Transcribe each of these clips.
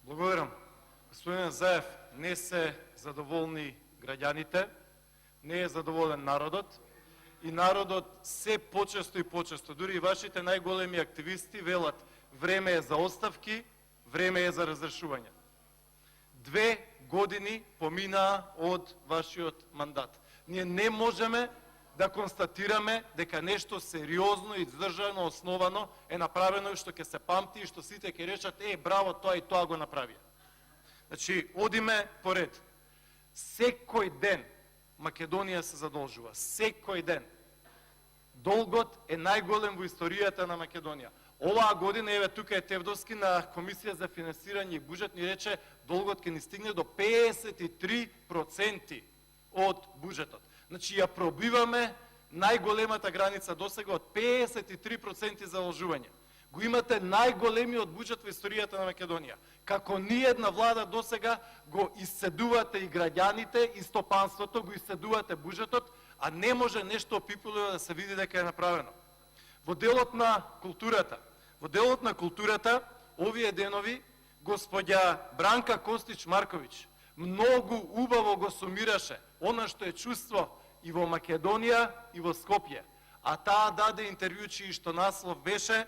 Благодарам. Господин Заев, не се задоволни граѓаните, не е задоволен народот и народот се почесто и почесто, дури и вашите најголеми активисти велат време е за оставки, време е за разрешување. 2 години поминаа од вашиот мандат. Ние не можеме да констатираме дека нешто сериозно, издржано, основано е направено и што ќе се памти и што сите ќе речат браво, тоа и тоа го направија. Значи, одиме поред. Секој ден Македонија се задолжува. Секој ден. Долгот е најголем во историјата на Македонија. Оваа година, еве тука е Тевдовски на Комисија за финансирање и буџет, ни рече долгот ќе ни стигне до 53% од буџетот. Значи, ја пробиваме најголемата граница досега од 53% задолжување. Го имате најголемиот буџет во историјата на Македонија. Како ниедна влада досега го исцедувате и граѓаните, и стопанството, го исцедувате буџетот, а не може нешто опипливо да се види дека е направено. Во делот на културата, овие денови, господја Бранка Костич Марковиќ многу убаво го сумираше она што е чувство и во Македонија и во Скопје. А таа даде интервју чии што наслов беше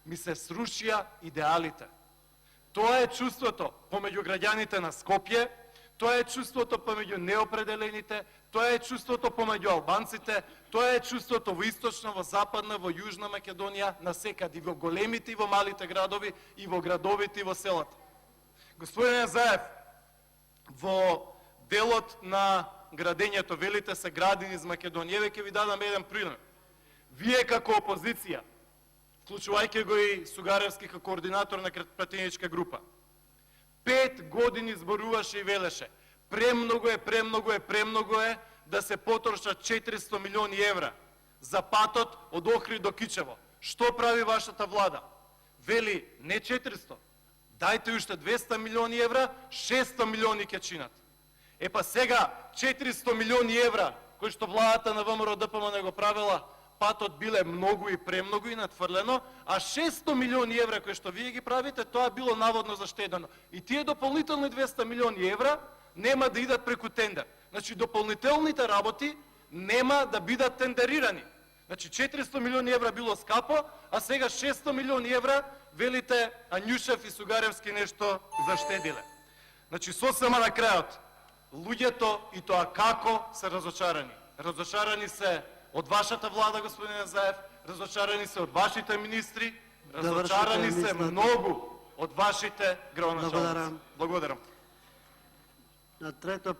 "Ми се срушија идеалите". Тоа е чувството помеѓу граѓаните на Скопје, тоа е чувството помеѓу неопределените, тоа е чувството помеѓу албанците, тоа е чувството во источна, во западна, во јужна Македонија, насекаде, во големите и во малите градови, и во градовите и во селата. Господине Заев, во делот на градењето, велите се гради низ Македонија, еве ќе ви дадам еден пример. Вие како опозиција, вклучувајќи го и Сугаревски како координатор на пратеничка група, 5 години зборуваше и велеше премногу е да се потрошат 400 милиони евра за патот од Охрид до Кичево. Што прави вашата влада? Вели не 400, дајте уште 200 милиони евра, 600 милиони ќе чинат. Епа сега 400 милиони евра, кои што владата на ВМРО ДПМН го правила, патот биле многу и премногу и надфрлено, а 600 милиони евра кои што вие ги правите, тоа било наводно заштедено. И тие дополнителни 200 милиони евра нема да идат преку тендер. Значи, дополнителните работи нема да бидат тендерирани. Значи, 400 милиони евра било скапо, а сега 600 милиони евра, велите, Анјушев и Сугаревски нешто заштедиле. Значи, сосема на крајот, луѓето и тоа како се разочарани. Разочарани се од вашата влада, господине Заев, разочарани се од вашите министри, разочарани се многу од вашите граоначалници. Благодарам. Благодарам. На трето